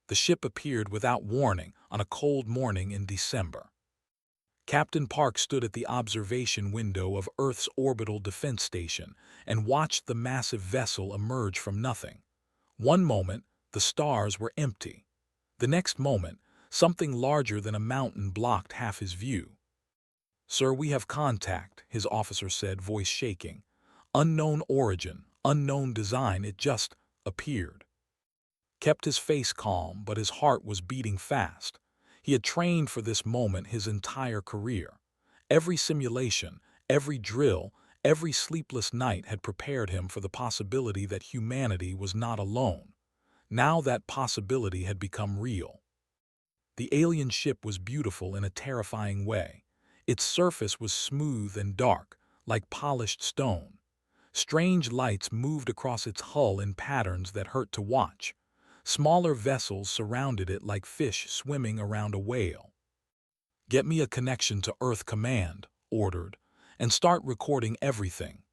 The ship appeared without warning on a cold morning in December. Captain Park stood at the observation window of Earth's orbital defense station and watched the massive vessel emerge from nothing. One moment, the stars were empty. The next moment, something larger than a mountain blocked half his view. "Sir, we have contact," his officer said, voice shaking. "Unknown origin, unknown design, it just appeared." Kept his face calm, but his heart was beating fast. He had trained for this moment his entire career. Every simulation, every drill, every sleepless night had prepared him for the possibility that humanity was not alone. Now that possibility had become real. The alien ship was beautiful in a terrifying way. Its surface was smooth and dark, like polished stone. Strange lights moved across its hull in patterns that hurt to watch. Smaller vessels surrounded it like fish swimming around a whale. "Get me a connection to Earth Command," ordered, "and start recording everything."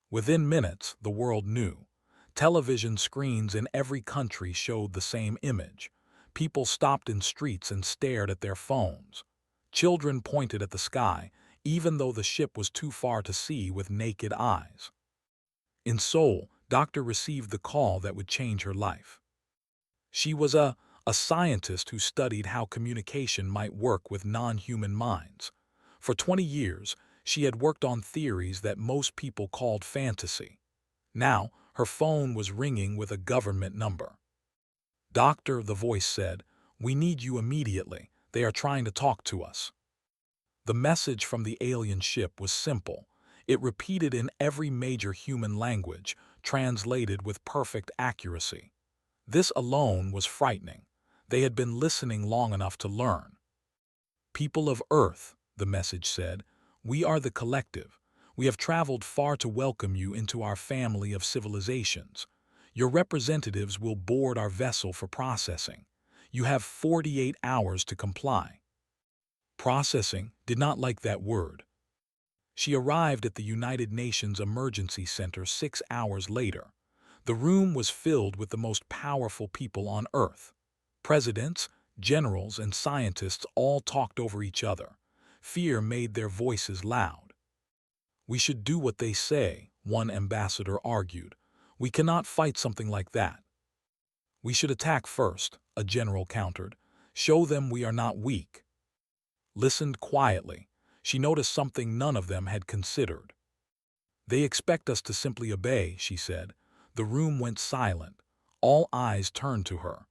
Within minutes, the world knew. Television screens in every country showed the same image. People stopped in streets and stared at their phones. Children pointed at the sky, even though the ship was too far to see with naked eyes. In Seoul, Doctor received the call that would change her life. She was a scientist who studied how communication might work with non-human minds. For 20 years, she had worked on theories that most people called fantasy. Now, her phone was ringing with a government number. "Doctor," the voice said, "we need you immediately. They are trying to talk to us." The message from the alien ship was simple. It repeated in every major human language, translated with perfect accuracy. This alone was frightening. They had been listening long enough to learn. "People of Earth," the message said, "we are the collective. We have traveled far to welcome you into our family of civilizations. Your representatives will board our vessel for processing. You have 48 hours to comply." Processing did not like that word. She arrived at the United Nations Emergency Center 6 hours later. The room was filled with the most powerful people on Earth. Presidents, generals, and scientists all talked over each other. Fear made their voices loud. "We should do what they say," one ambassador argued. "We cannot fight something like that." "We should attack first," a general countered. "Show them we are not weak." Listened quietly, she noticed something none of them had considered. "They expect us to simply obey," she said. The room went silent. All eyes turned to her.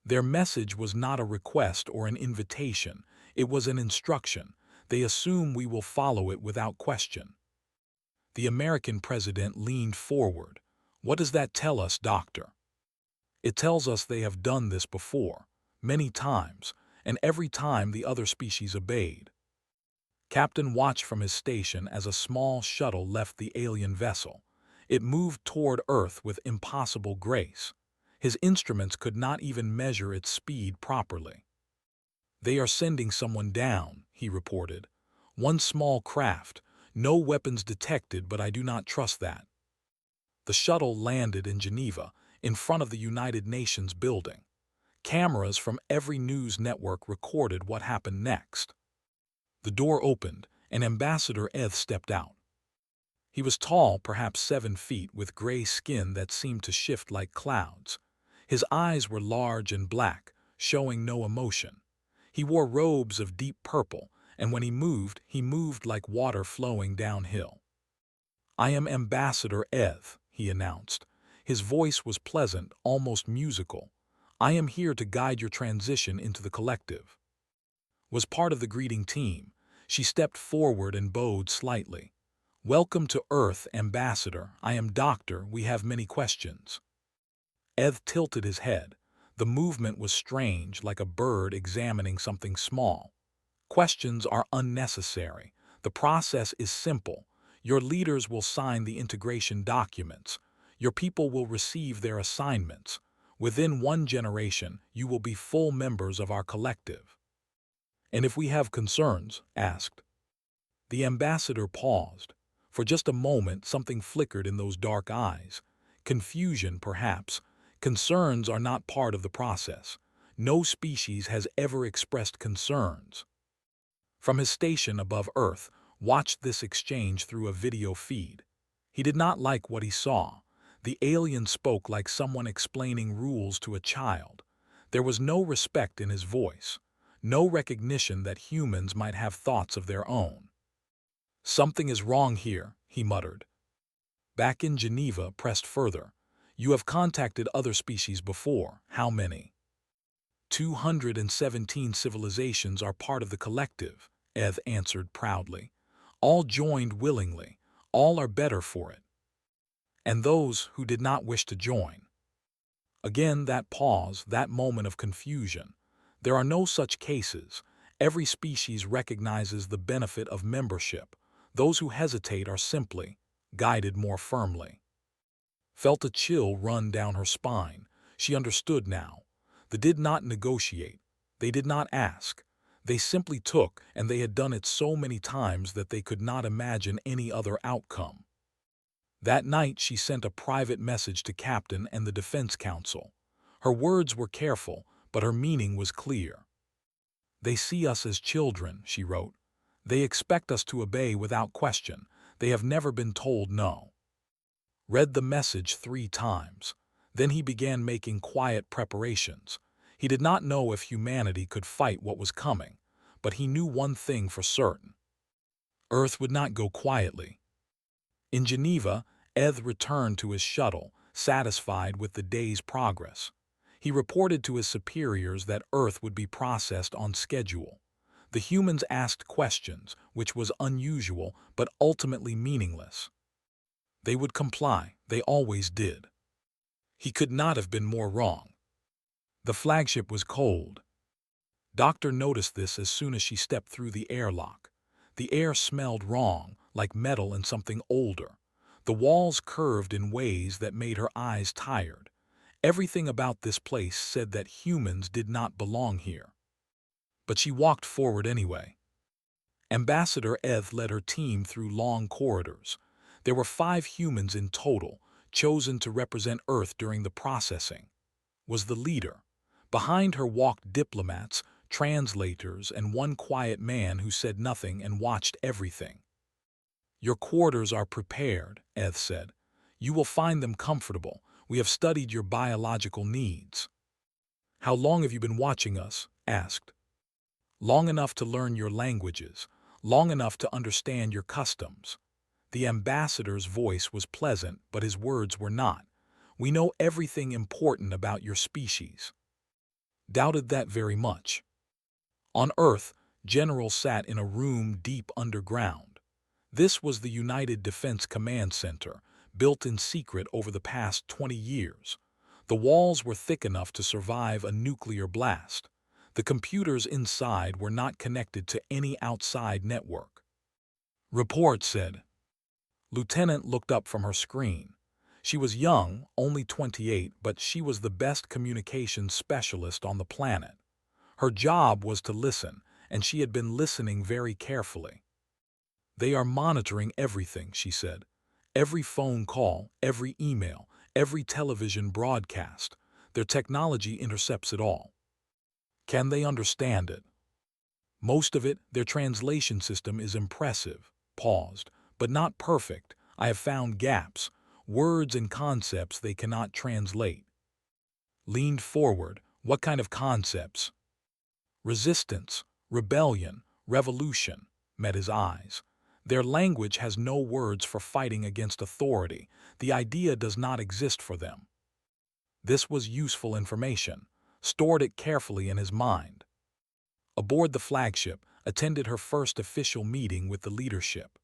Their message was not a request or an invitation. It was an instruction. They assume we will follow it without question. The American president leaned forward. "What does that tell us, Doctor?" "It tells us they have done this before, many times, and every time the other species obeyed." Captain watched from his station as a small shuttle left the alien vessel. It moved toward Earth with impossible grace. His instruments could not even measure its speed properly. "They are sending someone down," he reported. "One small craft. No weapons detected, but I do not trust that." The shuttle landed in Geneva, in front of the United Nations building. Cameras from every news network recorded what happened next. The door opened, and Ambassador Eth stepped out. He was tall, perhaps 7 feet, with gray skin that seemed to shift like clouds. His eyes were large and black, showing no emotion. He wore robes of deep purple, and when he moved like water flowing downhill. "I am Ambassador Eth," he announced. His voice was pleasant, almost musical. "I am here to guide your transition into the collective." Was part of the greeting team. She stepped forward and bowed slightly. "Welcome to Earth, Ambassador. I am Doctor. We have many questions." Eth tilted his head. The movement was strange, like a bird examining something small. "Questions are unnecessary. The process is simple. Your leaders will sign the integration documents. Your people will receive their assignments. Within 1 generation, you will be full members of our collective." "And if we have concerns?" asked. The ambassador paused. For just a moment, something flickered in those dark eyes. Confusion, perhaps. Concerns are not part of the process. No species has ever expressed concerns. From his station above Earth, watched this exchange through a video feed. He did not like what he saw. The alien spoke like someone explaining rules to a child. There was no respect in his voice, no recognition that humans might have thoughts of their own. "Something is wrong here," he muttered. Back in Geneva, pressed further. "You have contacted other species before. How many?" 217 civilizations are part of the collective, Eth answered proudly. All joined willingly. All are better for it. And those who did not wish to join. Again that pause, that moment of confusion. There are no such cases. Every species recognizes the benefit of membership. Those who hesitate are simply guided more firmly. Felt a chill run down her spine. She understood now. They did not negotiate. They did not ask. They simply took, and they had done it so many times that they could not imagine any other outcome. That night she sent a private message to Captain and the Defense Council. Her words were careful, but her meaning was clear. "They see us as children," she wrote. "They expect us to obey without question. They have never been told no." Read the message 3 times. Then he began making quiet preparations. He did not know if humanity could fight what was coming, but he knew one thing for certain. Earth would not go quietly. In Geneva, Eth returned to his shuttle, satisfied with the day's progress. He reported to his superiors that Earth would be processed on schedule. The humans asked questions, which was unusual but ultimately meaningless. They would comply. They always did. He could not have been more wrong. The flagship was cold. Doctor noticed this as soon as she stepped through the airlock. The air smelled wrong, like metal and something older. The walls curved in ways that made her eyes tired. Everything about this place said that humans did not belong here. But she walked forward anyway. Ambassador Eth led her team through long corridors. There were 5 humans in total, chosen to represent Earth during the processing. Was the leader. Behind her walked diplomats, translators, and one quiet man who said nothing and watched everything. "Your quarters are prepared," Eth said. "You will find them comfortable. We have studied your biological needs." "How long have you been watching us?" asked. "Long enough to learn your languages, long enough to understand your customs." The ambassador's voice was pleasant, but his words were not. "We know everything important about your species." Doubted that very much. On Earth, generals sat in a room deep underground. This was the United Defense Command Center, built in secret over the past 20 years. The walls were thick enough to survive a nuclear blast. The computers inside were not connected to any outside network. Report said. Lieutenant looked up from her screen. She was young, only 28, but she was the best communications specialist on the planet. Her job was to listen, and she had been listening very carefully. "They are monitoring everything," she said. "Every phone call, every email, every television broadcast. Their technology intercepts it all." "Can they understand it?" "Most of it. Their translation system is impressive." Paused. "But not perfect. I have found gaps. Words and concepts they cannot translate." Leaned forward. "What kind of concepts?" "Resistance, rebellion, revolution," met his eyes. "Their language has no words for fighting against authority. The idea does not exist for them." This was useful information. Stored it carefully in his mind. Aboard the flagship, attended her first official meeting with the leadership.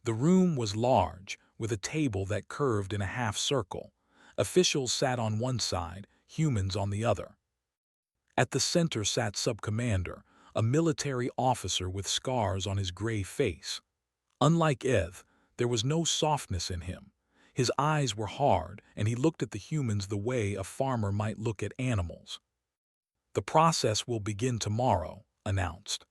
The room was large, with a table that curved in a half circle. Officials sat on one side, humans on the other. At the center sat Subcommander, a military officer with scars on his gray face. Unlike Eth, there was no softness in him. His eyes were hard, and he looked at the humans the way a farmer might look at animals. "The process will begin tomorrow," announced.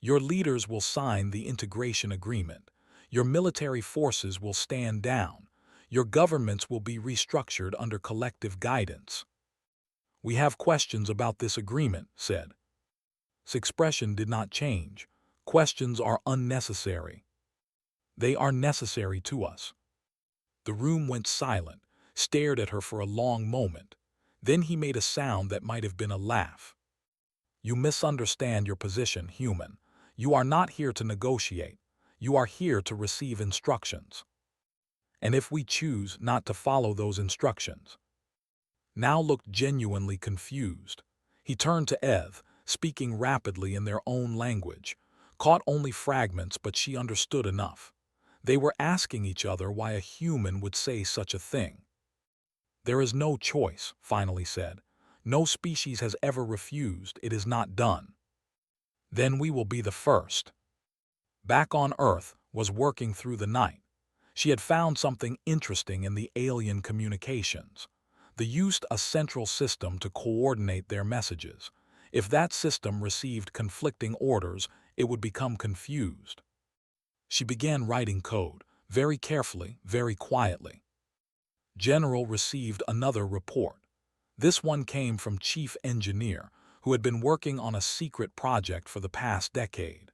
"Your leaders will sign the integration agreement. Your military forces will stand down. Your governments will be restructured under collective guidance." "We have questions about this agreement," said. His expression did not change. "Questions are unnecessary. They are necessary to us." The room went silent, stared at her for a long moment. Then he made a sound that might have been a laugh. "You misunderstand your position, human. You are not here to negotiate. You are here to receive instructions. And if we choose not to follow those instructions—" Now looked genuinely confused. He turned to Eth, speaking rapidly in their own language. Caught only fragments, but she understood enough. They were asking each other why a human would say such a thing. "There is no choice," finally said. "No species has ever refused. It is not done." "Then we will be the first." Back on Earth was working through the night. She had found something interesting in the alien communications. They used a central system to coordinate their messages. If that system received conflicting orders, it would become confused. She began writing code, very carefully, very quietly. General received another report. This one came from Chief Engineer, who had been working on a secret project for the past decade.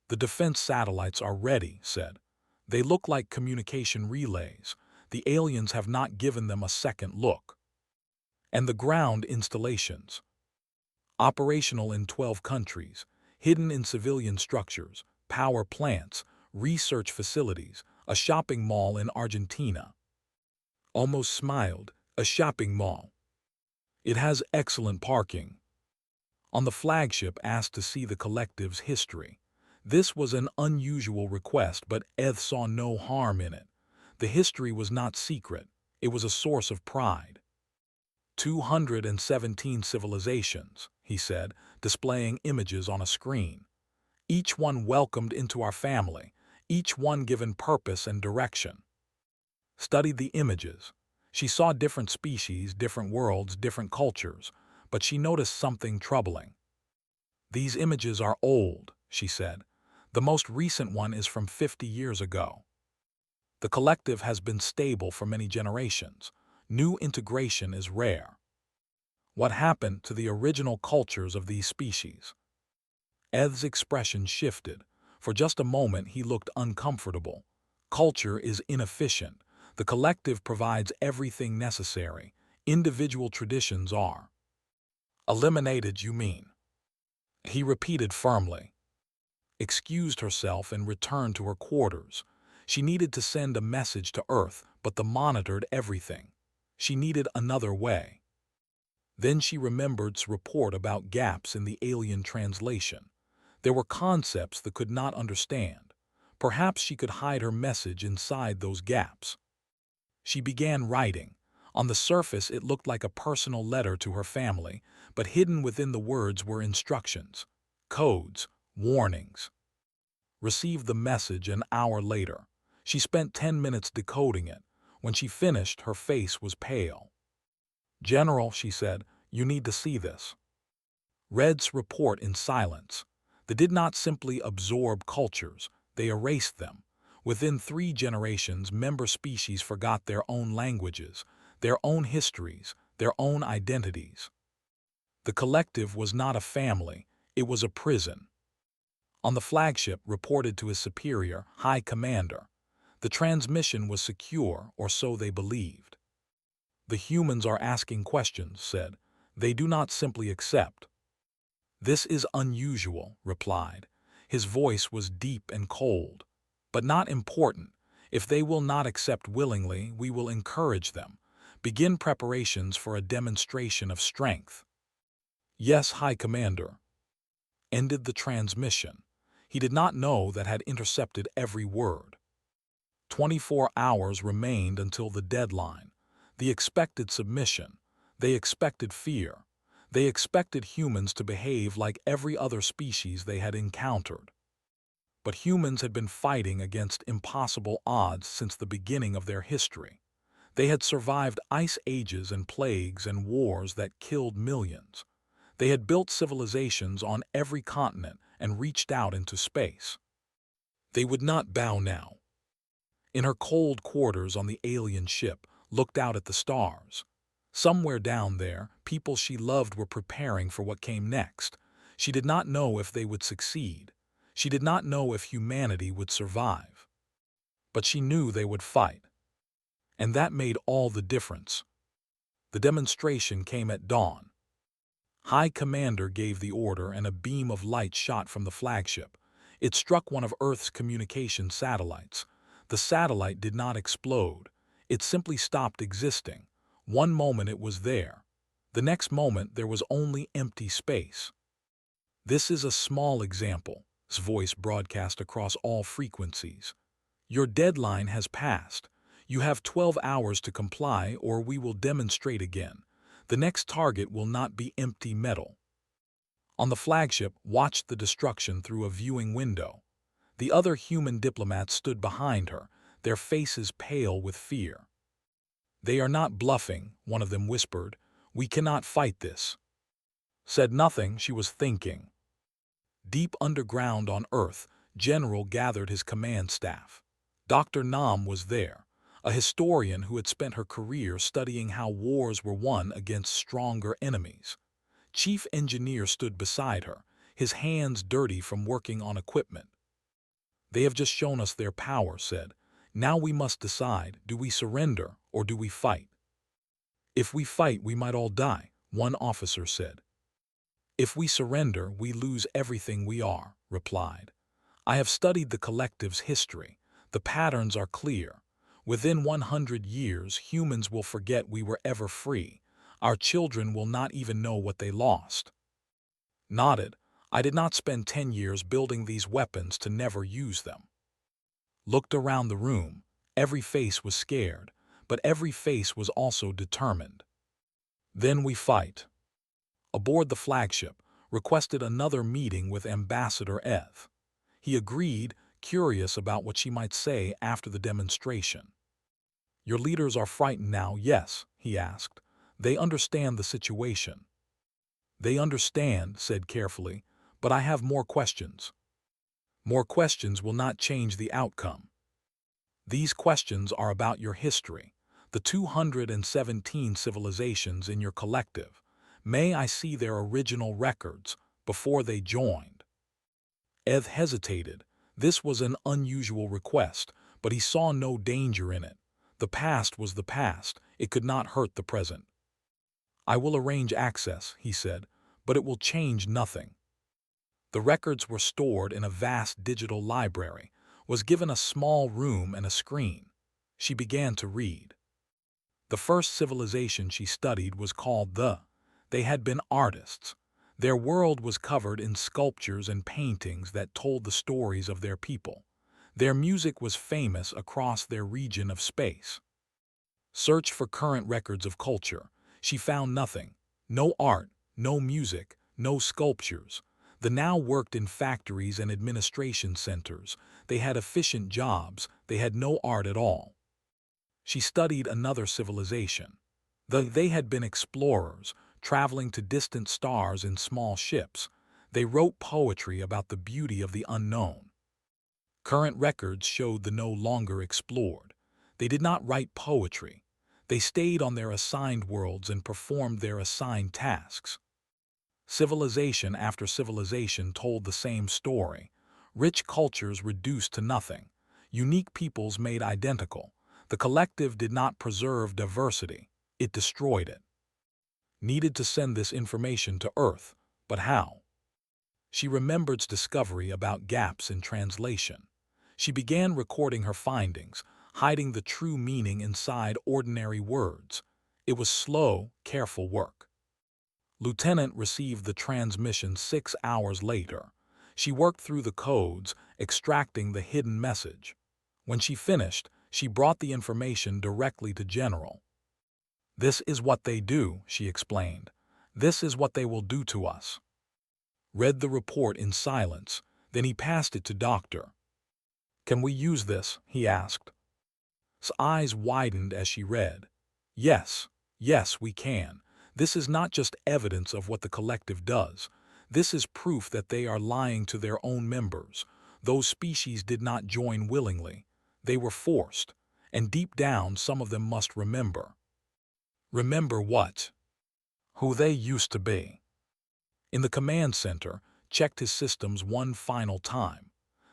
"The defense satellites are ready," said. "They look like communication relays. The aliens have not given them a second look. And the ground installations. Operational in 12 countries, hidden in civilian structures, power plants, research facilities, a shopping mall in Argentina." Almost smiled. "A shopping mall. It has excellent parking." On the flagship asked to see the collective's history. This was an unusual request, but Eth saw no harm in it. The history was not secret. It was a source of pride. 217 civilizations, he said, displaying images on a screen. Each one welcomed into our family, each one given purpose and direction. Studied the images. She saw different species, different worlds, different cultures, but she noticed something troubling. "These images are old," she said. "The most recent one is from 50 years ago. The collective has been stable for many generations. New integration is rare. What happened to the original cultures of these species?" Eth's expression shifted. For just a moment he looked uncomfortable. "Culture is inefficient. The collective provides everything necessary. Individual traditions are." "Eliminated, you mean?" he repeated firmly. Excused herself and returned to her quarters. She needed to send a message to Earth, but the monitored everything. She needed another way. Then she remembered's report about gaps in the alien translation. There were concepts that could not understand. Perhaps she could hide her message inside those gaps. She began writing. On the surface it looked like a personal letter to her family, but hidden within the words were instructions, codes, warnings. Received the message an hour later. She spent 10 minutes decoding it. When she finished, her face was pale. "General," she said, "you need to see this." Read's report in silence. They did not simply absorb cultures, they erased them. Within 3 generations, member species forgot their own languages, their own histories, their own identities. The collective was not a family, it was a prison. On the flagship, reported to his superior, High Commander. The transmission was secure, or so they believed. "The humans are asking questions," said. "They do not simply accept." "This is unusual," replied. His voice was deep and cold. "But not important. If they will not accept willingly, we will encourage them. Begin preparations for a demonstration of strength." "Yes, High Commander." Ended the transmission. He did not know that had intercepted every word. 24 hours remained until the deadline. The expected submission. They expected fear. They expected humans to behave like every other species they had encountered. But humans had been fighting against impossible odds since the beginning of their history. They had survived ice ages and plagues and wars that killed millions. They had built civilizations on every continent and reached out into space. They would not bow now. In her cold quarters on the alien ship, looked out at the stars. Somewhere down there, people she loved were preparing for what came next. She did not know if they would succeed. She did not know if humanity would survive. But she knew they would fight. And that made all the difference. The demonstration came at dawn. High Commander gave the order and a beam of light shot from the flagship. It struck one of Earth's communication satellites. The satellite did not explode. It simply stopped existing. One moment it was there. The next moment there was only empty space. This is a small example. His voice broadcast across all frequencies. Your deadline has passed. You have 12 hours to comply or we will demonstrate again. The next target will not be empty metal. On the flagship, watched the destruction through a viewing window. The other human diplomats stood behind her, their faces pale with fear. They are not bluffing, one of them whispered. We cannot fight this. Said nothing, she was thinking. Deep underground on Earth, General gathered his command staff. Dr. Nam was there, a historian who had spent her career studying how wars were won against stronger enemies. Chief Engineer stood beside her, his hands dirty from working on equipment. They have just shown us their power, said. Now we must decide, do we surrender or do we fight? If we fight, we might all die, one officer said. If we surrender, we lose everything we are, replied. I have studied the collective's history. The patterns are clear. Within 100 years, humans will forget we were ever free. Our children will not even know what they lost. Nodded. I did not spend 10 years building these weapons to never use them. Looked around the room. Every face was scared, but every face was also determined. Then we fight. Aboard the flagship, requested another meeting with Ambassador Ev. He agreed, curious about what she might say after the demonstration. Your leaders are frightened now, yes, he asked. They understand the situation. They understand, said carefully, but I have more questions. More questions will not change the outcome. These questions are about your history, the 217 civilizations in your collective. May I see their original records before they joined? Ev hesitated. This was an unusual request, but he saw no danger in it. The past was the past. It could not hurt the present. I will arrange access, he said, but it will change nothing. The records were stored in a vast digital library, was given a small room and a screen. She began to read. The first civilization she studied was called They had been artists. Their world was covered in sculptures and paintings that told the stories of their people. Their music was famous across their region of space. Search for current records of culture. She found nothing. No art, no music, no sculptures. The now worked in factories and administration centers. They had efficient jobs. They had no art at all. She studied another civilization. They had been explorers, traveling to distant stars in small ships. They wrote poetry about the beauty of the unknown. Current records showed the no longer explored. They did not write poetry. They stayed on their assigned worlds and performed their assigned tasks. Civilization after civilization told the same story. Rich cultures reduced to nothing. Unique peoples made identical. The collective did not preserve diversity. It destroyed it. Needed to send this information to Earth, but how? She remembered discovery about gaps in translation. She began recording her findings, hiding the true meaning inside ordinary words. It was slow, careful work. Lieutenant received the transmission 6 hours later. She worked through the codes, extracting the hidden message. When she finished, she brought the information directly to General. This is what they do, she explained. This is what they will do to us. Read the report in silence, then he passed it to Doctor. Can we use this? He asked. His eyes widened as she read. Yes, yes, we can. This is not just evidence of what the collective does. This is proof that they are lying to their own members. Those species did not join willingly. They were forced, and deep down some of them must remember. Remember what? Who they used to be. In the command center, checked his systems one final time.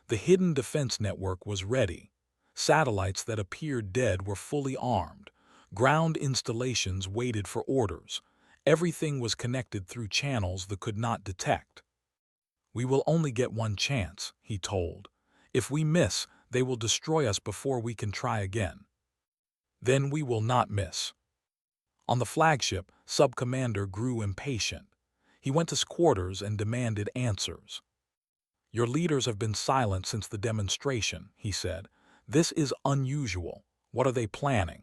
The hidden defense network was ready. Satellites that appeared dead were fully armed. Ground installations waited for orders. Everything was connected through channels they could not detect. We will only get one chance, he told. If we miss, they will destroy us before we can try again. Then we will not miss. On the flagship, Sub-Commander grew impatient. He went to quarters and demanded answers. Your leaders have been silent since the demonstration, he said. This is unusual. What are they planning?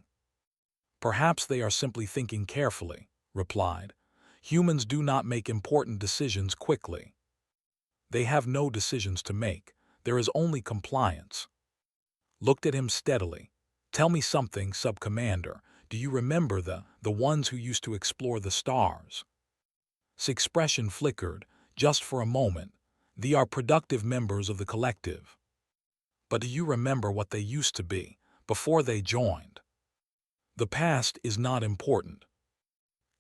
Perhaps they are simply thinking carefully, replied. Humans do not make important decisions quickly. They have no decisions to make. There is only compliance. Looked at him steadily. Tell me something, Sub-Commander. Do you remember the ones who used to explore the stars? His expression flickered, just for a moment. They are productive members of the collective. But do you remember what they used to be, before they joined? The past is not important.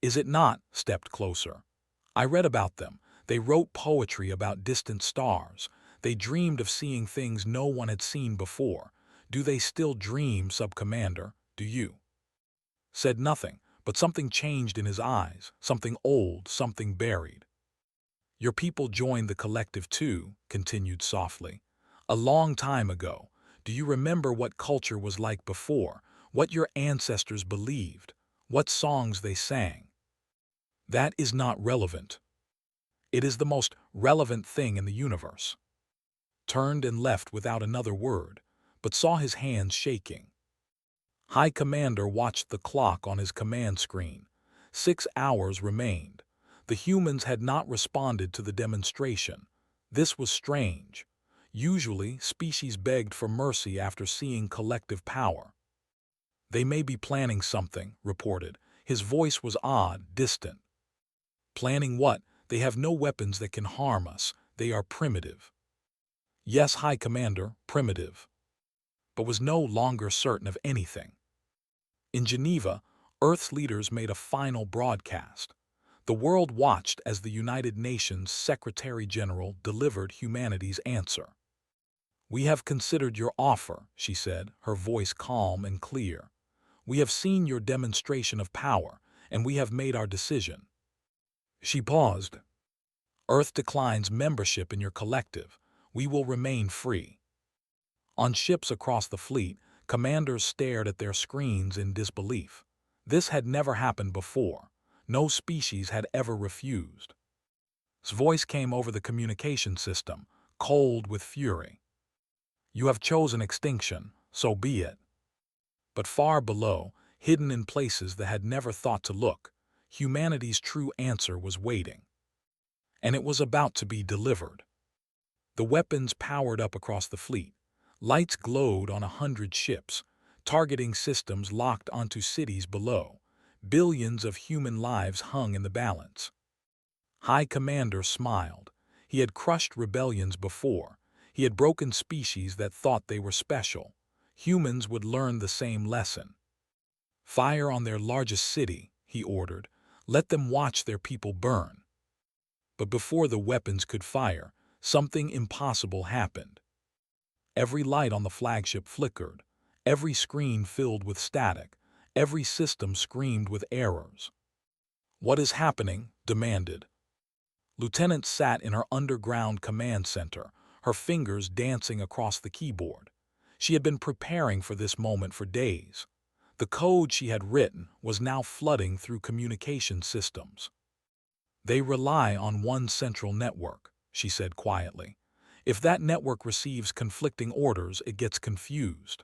Is it not? Stepped closer. I read about them. They wrote poetry about distant stars. They dreamed of seeing things no one had seen before. Do they still dream, Sub-Commander? Do you? Said nothing, but something changed in his eyes, something old, something buried. Your people joined the collective too, continued softly. A long time ago. Do you remember what culture was like before, what your ancestors believed, what songs they sang? That is not relevant. It is the most relevant thing in the universe. Turned and left without another word, but saw his hands shaking. High Commander watched the clock on his command screen. 6 hours remained. The humans had not responded to the demonstration. This was strange. Usually, species begged for mercy after seeing collective power. They may be planning something, reported. His voice was odd, distant. Planning what? They have no weapons that can harm us. They are primitive. Yes, High Commander, primitive. But was no longer certain of anything. In Geneva, Earth's leaders made a final broadcast. The world watched as the United Nations Secretary-General delivered humanity's answer. We have considered your offer, she said, her voice calm and clear. We have seen your demonstration of power, and we have made our decision. She paused. Earth declines membership in your collective. We will remain free. On ships across the fleet, commanders stared at their screens in disbelief. This had never happened before. No species had ever refused. His voice came over the communication system, cold with fury. You have chosen extinction, so be it. But far below, hidden in places that had never thought to look, humanity's true answer was waiting. And it was about to be delivered. The weapons powered up across the fleet. Lights glowed on 100 ships, targeting systems locked onto cities below. Billions of human lives hung in the balance. High Commander smiled. He had crushed rebellions before. He had broken species that thought they were special. Humans would learn the same lesson. Fire on their largest city, he ordered. Let them watch their people burn. But before the weapons could fire, something impossible happened. Every light on the flagship flickered. Every screen filled with static. Every system screamed with errors. What is happening? Demanded. Lieutenant sat in her underground command center, her fingers dancing across the keyboard. She had been preparing for this moment for days. The code she had written was now flooding through communication systems. They rely on one central network, she said quietly. If that network receives conflicting orders, it gets confused.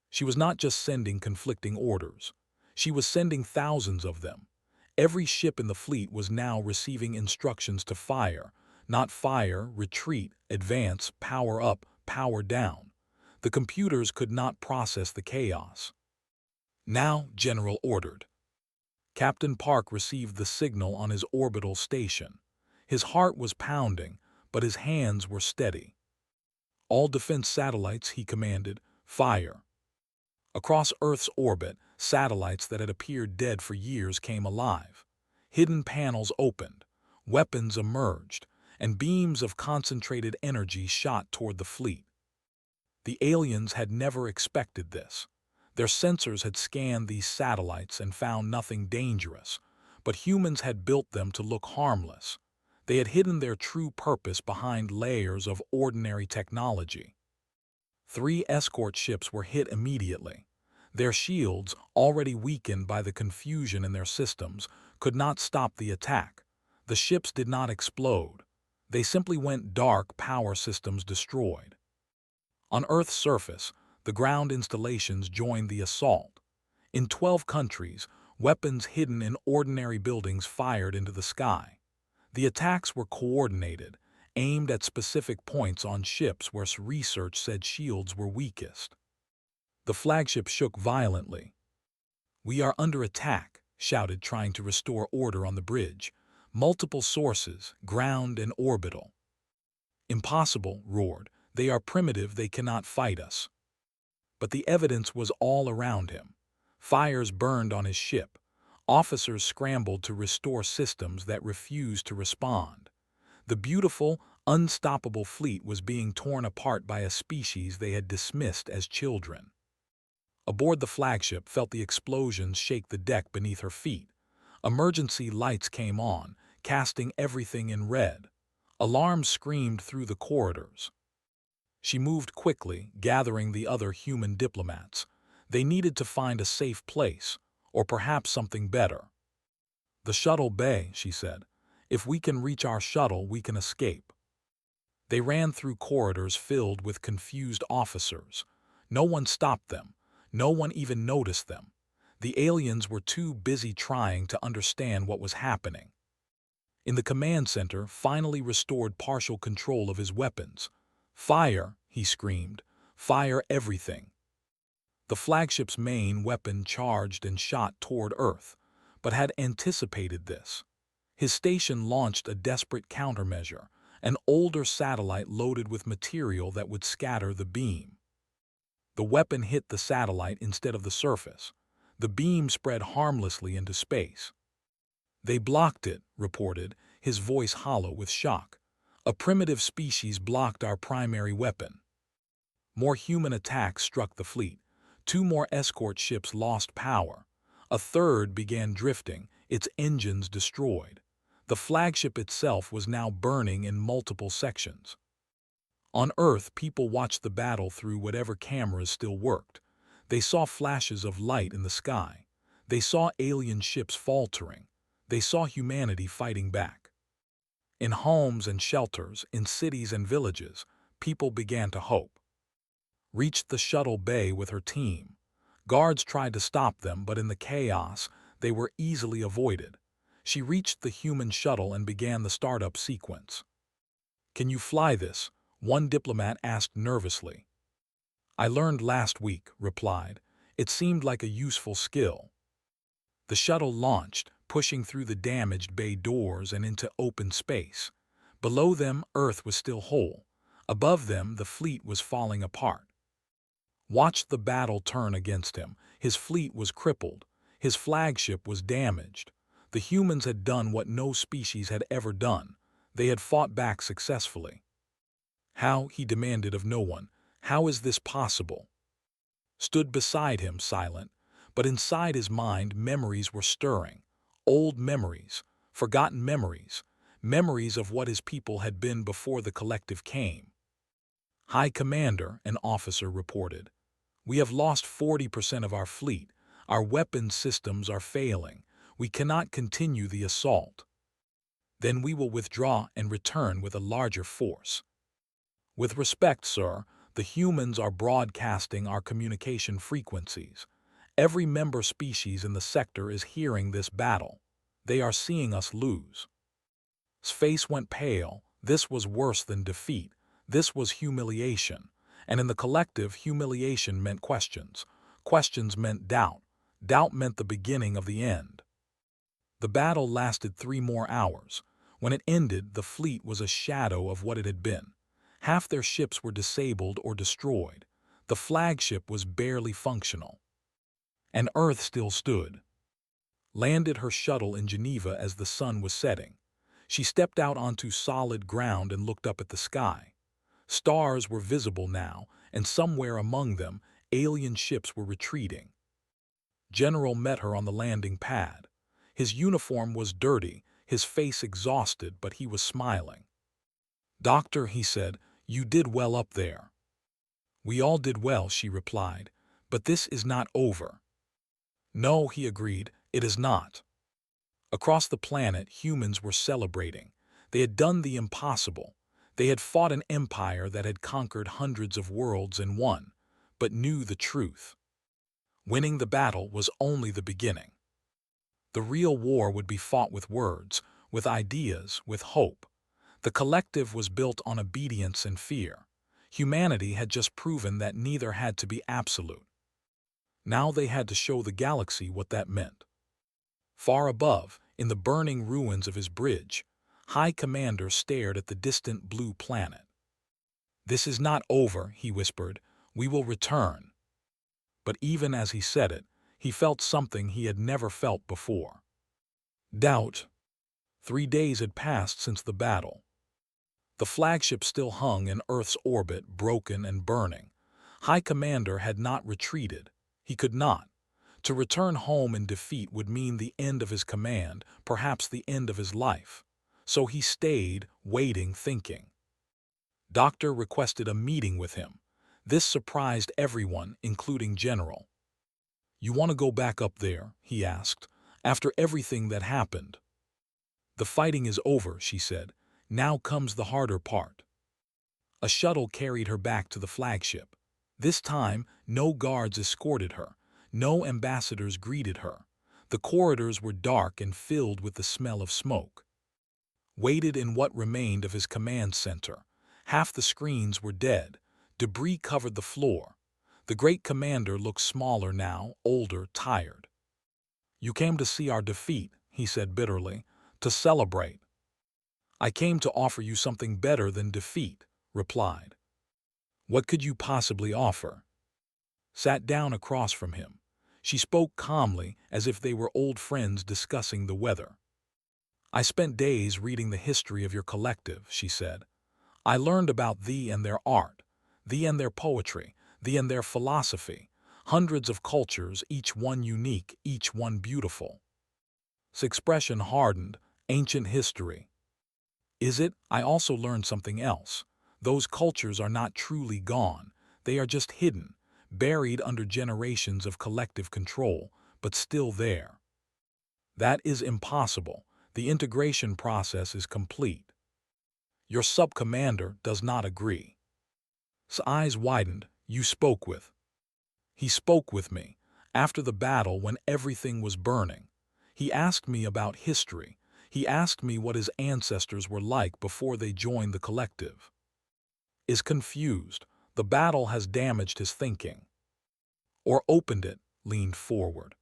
She was not just sending conflicting orders. She was sending thousands of them. Every ship in the fleet was now receiving instructions to fire, not fire, retreat, advance, power up, power down. The computers could not process the chaos. Now, General ordered. Captain Park received the signal on his orbital station. His heart was pounding, but his hands were steady. All defense satellites, he commanded, fire. Across Earth's orbit, Satellites that had appeared dead for years came alive. Hidden panels opened, weapons emerged, and beams of concentrated energy shot toward the fleet. The aliens had never expected this. Their sensors had scanned these satellites and found nothing dangerous, but humans had built them to look harmless. They had hidden their true purpose behind layers of ordinary technology. 3 escort ships were hit immediately. Their shields, already weakened by the confusion in their systems, could not stop the attack. The ships did not explode. They simply went dark, power systems destroyed. On Earth's surface, the ground installations joined the assault. In 12 countries, weapons hidden in ordinary buildings fired into the sky. The attacks were coordinated, aimed at specific points on ships where research said shields were weakest. The flagship shook violently. "We are under attack," shouted, trying to restore order on the bridge. "Multiple sources, ground and orbital." "Impossible," roared. "They are primitive, they cannot fight us." But the evidence was all around him. Fires burned on his ship. Officers scrambled to restore systems that refused to respond. The beautiful, unstoppable fleet was being torn apart by a species they had dismissed as children. Aboard the flagship felt the explosions shake the deck beneath her feet. Emergency lights came on, casting everything in red. Alarms screamed through the corridors. She moved quickly, gathering the other human diplomats. They needed to find a safe place, or perhaps something better. "The shuttle bay," she said. "If we can reach our shuttle, we can escape." They ran through corridors filled with confused officers. No one stopped them. No one even noticed them. The aliens were too busy trying to understand what was happening. In the command center, finally restored partial control of his weapons. "Fire!" he screamed. "Fire everything!" The flagship's main weapon charged and shot toward Earth, but had anticipated this. His station launched a desperate countermeasure, an older satellite loaded with material that would scatter the beam. The weapon hit the satellite instead of the surface. The beam spread harmlessly into space. "They blocked it," reported, his voice hollow with shock. "A primitive species blocked our primary weapon." More human attacks struck the fleet. 2 more escort ships lost power. A third began drifting, its engines destroyed. The flagship itself was now burning in multiple sections. On Earth, people watched the battle through whatever cameras still worked. They saw flashes of light in the sky. They saw alien ships faltering. They saw humanity fighting back. In homes and shelters, in cities and villages, people began to hope. Reached the shuttle bay with her team. Guards tried to stop them, but in the chaos, they were easily avoided. She reached the human shuttle and began the startup sequence. "Can you fly this?" one diplomat asked nervously. "I learned last week," replied. "It seemed like a useful skill." The shuttle launched, pushing through the damaged bay doors and into open space. Below them, Earth was still whole. Above them, the fleet was falling apart. Watched the battle turn against him. His fleet was crippled. His flagship was damaged. The humans had done what no species had ever done. They had fought back successfully. "How?" he demanded of no one. "How is this possible?" Stood beside him, silent, but inside his mind memories were stirring. Old memories, forgotten memories, memories of what his people had been before the collective came. "High Commander," an officer reported. "We have lost 40% of our fleet. Our weapons systems are failing. We cannot continue the assault. Then we will withdraw and return with a larger force." "With respect, sir, the humans are broadcasting our communication frequencies. Every member species in the sector is hearing this battle. They are seeing us lose." His face went pale. This was worse than defeat. This was humiliation. And in the collective, humiliation meant questions. Questions meant doubt. Doubt meant the beginning of the end. The battle lasted 3 more hours. When it ended, the fleet was a shadow of what it had been. Half their ships were disabled or destroyed. The flagship was barely functional. And Earth still stood. Landed her shuttle in Geneva as the sun was setting. She stepped out onto solid ground and looked up at the sky. Stars were visible now, and somewhere among them, alien ships were retreating. General met her on the landing pad. His uniform was dirty, his face exhausted, but he was smiling. "Doctor," he said, "you did well up there." "We all did well," she replied, "but this is not over." "No," he agreed, "it is not." Across the planet, humans were celebrating. They had done the impossible. They had fought an empire that had conquered hundreds of worlds and won, but knew the truth. Winning the battle was only the beginning. The real war would be fought with words, with ideas, with hope. The collective was built on obedience and fear. Humanity had just proven that neither had to be absolute. Now they had to show the galaxy what that meant. Far above, in the burning ruins of his bridge, High Commander stared at the distant blue planet. "This is not over," he whispered. "We will return." But even as he said it, he felt something he had never felt before. Doubt. 3 days had passed since the battle. The flagship still hung in Earth's orbit, broken and burning. High Commander had not retreated. He could not. To return home in defeat would mean the end of his command, perhaps the end of his life. So he stayed, waiting, thinking. Doctor requested a meeting with him. This surprised everyone, including General. "You want to go back up there?" he asked, "after everything that happened?" "The fighting is over," she said. "Now comes the harder part." A shuttle carried her back to the flagship. This time, no guards escorted her. No ambassadors greeted her. The corridors were dark and filled with the smell of smoke. Waited in what remained of his command center. Half the screens were dead. Debris covered the floor. The great commander looked smaller now, older, tired. "You came to see our defeat," he said bitterly, "to celebrate." "I came to offer you something better than defeat," replied. "What could you possibly offer?" Sat down across from him. She spoke calmly, as if they were old friends discussing the weather. "I spent days reading the history of your collective," she said. "I learned about thee and their art, thee and their poetry, thee and their philosophy. Hundreds of cultures, each one unique, each one beautiful." His expression hardened. Ancient history. "Is it? I also learned something else. Those cultures are not truly gone. They are just hidden, buried under generations of collective control, but still there." "That is impossible. The integration process is complete." "Your sub-commander does not agree." His eyes widened. "You spoke with." "He spoke with me. After the battle, when everything was burning. He asked me about history. He asked me what his ancestors were like before they joined the collective." Is confused. The battle has damaged his thinking. Or opened it, leaned forward.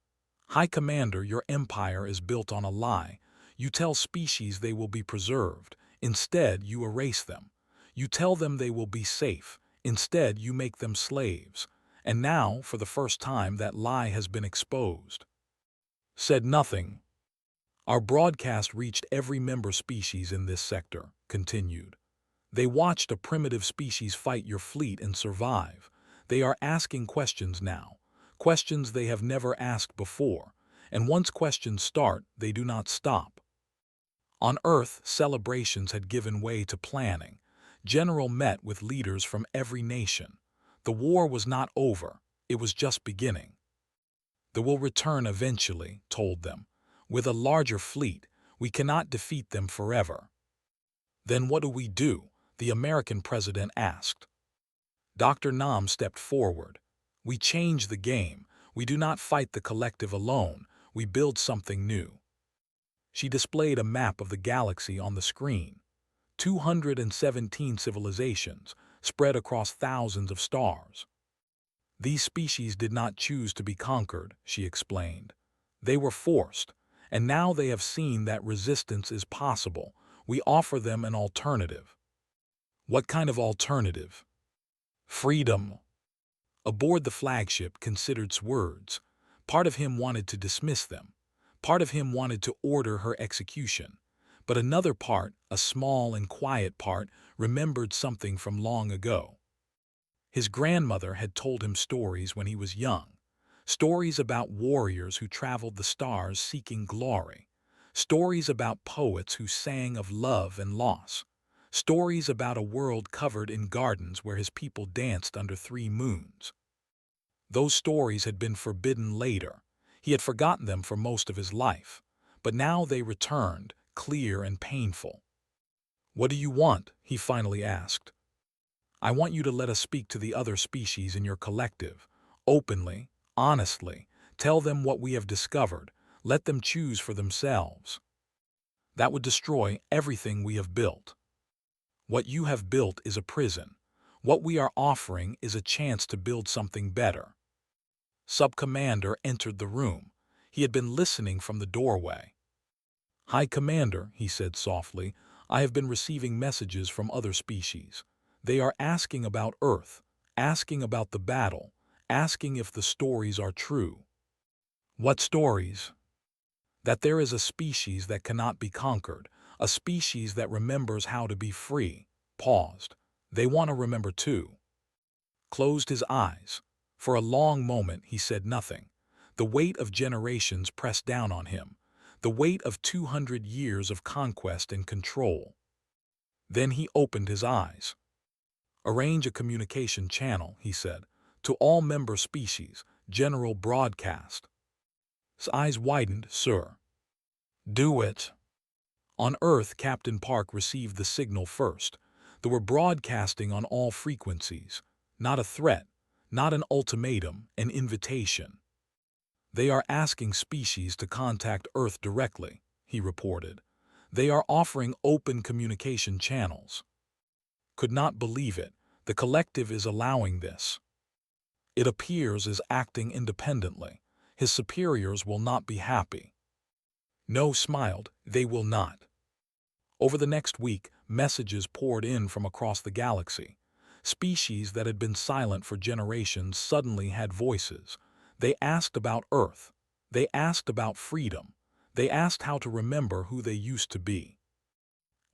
"High Commander, your empire is built on a lie. You tell species they will be preserved. Instead, you erase them. You tell them they will be safe. Instead, you make them slaves. And now, for the first time, that lie has been exposed." Said nothing. "Our broadcast reached every member species in this sector," continued. "They watched a primitive species fight your fleet and survive. They are asking questions now, questions they have never asked before, and once questions start, they do not stop." On Earth, celebrations had given way to planning. General met with leaders from every nation. The war was not over, it was just beginning. "They will return eventually," told them. "With a larger fleet, we cannot defeat them forever." "Then what do we do?" the American president asked. Dr. Nam stepped forward. "We change the game. We do not fight the collective alone. We build something new." She displayed a map of the galaxy on the screen. 217 civilizations, spread across thousands of stars. "These species did not choose to be conquered," she explained. "They were forced, and now they have seen that resistance is possible. We offer them an alternative." "What kind of alternative?" "Freedom." Aboard the flagship considered words. Part of him wanted to dismiss them. Part of him wanted to order her execution. But another part, a small and quiet part, remembered something from long ago. His grandmother had told him stories when he was young. Stories about warriors who traveled the stars seeking glory. Stories about poets who sang of love and loss. Stories about a world covered in gardens where his people danced under 3 moons. Those stories had been forbidden later. He had forgotten them for most of his life. But now they returned, clear and painful. "What do you want?" he finally asked. "I want you to let us speak to the other species in your collective. Openly, honestly, tell them what we have discovered. Let them choose for themselves. That would destroy everything we have built. What you have built is a prison. What we are offering is a chance to build something better." Sub-Commander entered the room. He had been listening from the doorway. "High Commander," he said softly, "I have been receiving messages from other species. They are asking about Earth, asking about the battle, asking if the stories are true." "What stories?" "That there is a species that cannot be conquered, a species that remembers how to be free." Paused. "They want to remember too." Closed his eyes. For a long moment he said nothing. The weight of generations pressed down on him. The weight of 200 years of conquest and control. Then he opened his eyes. "Arrange a communication channel," he said, "to all member species, general broadcast." His eyes widened. "Sir." "Do it." On Earth, Captain Park received the signal first. They were broadcasting on all frequencies. Not a threat, not an ultimatum, an invitation. "They are asking species to contact Earth directly," he reported. "They are offering open communication channels." Could not believe it. The collective is allowing this. It appears as acting independently. His superiors will not be happy. No, smiled, they will not. Over the next week, messages poured in from across the galaxy. Species that had been silent for generations suddenly had voices. They asked about Earth. They asked about freedom. They asked how to remember who they used to be.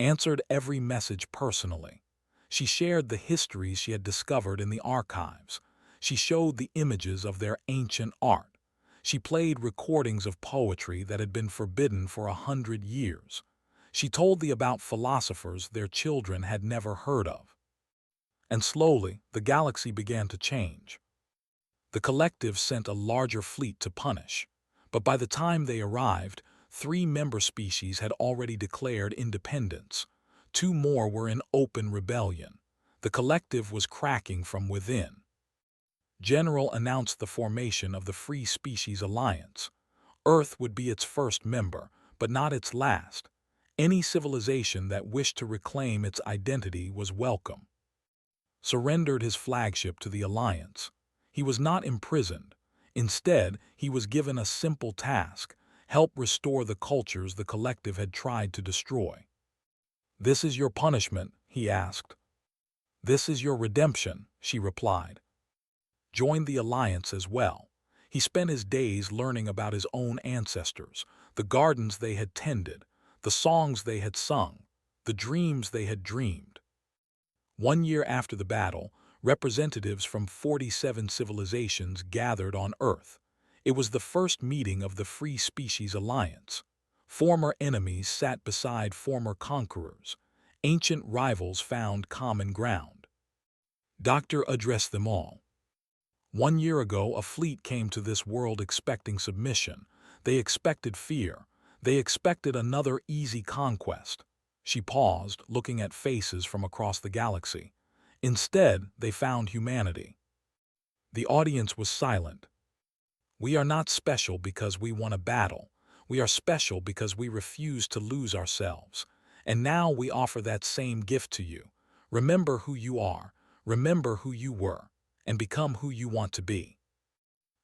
Answered every message personally. She shared the histories she had discovered in the archives. She showed the images of their ancient art. She played recordings of poetry that had been forbidden for 100 years. She told about philosophers their children had never heard of. And slowly, the galaxy began to change. The collective sent a larger fleet to punish. But by the time they arrived, 3 member species had already declared independence. 2 more were in open rebellion. The collective was cracking from within. General announced the formation of the Free Species Alliance. Earth would be its first member, but not its last. Any civilization that wished to reclaim its identity was welcome. Surrendered his flagship to the Alliance. He was not imprisoned. Instead, he was given a simple task: help restore the cultures the collective had tried to destroy. "This is your punishment?" he asked. "This is your redemption," she replied. Joined the Alliance as well. He spent his days learning about his own ancestors, the gardens they had tended, the songs they had sung, the dreams they had dreamed. 1 year after the battle, representatives from 47 civilizations gathered on Earth. It was the first meeting of the Free Species Alliance. Former enemies sat beside former conquerors. Ancient rivals found common ground. Doctor addressed them all. 1 year ago, a fleet came to this world expecting submission. They expected fear. They expected another easy conquest. She paused, looking at faces from across the galaxy. Instead, they found humanity. The audience was silent. "We are not special because we won a battle. We are special because we refuse to lose ourselves. And now we offer that same gift to you. Remember who you are. Remember who you were. And become who you want to be."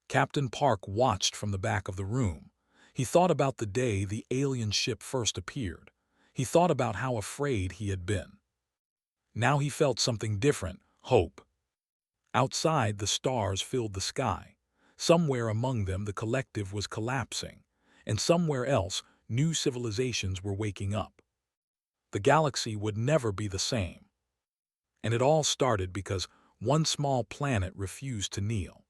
Captain Park watched from the back of the room. He thought about the day the alien ship first appeared. He thought about how afraid he had been. Now he felt something different: hope. Outside, the stars filled the sky. Somewhere among them, the collective was collapsing, and somewhere else, new civilizations were waking up. The galaxy would never be the same. And it all started because one small planet refused to kneel.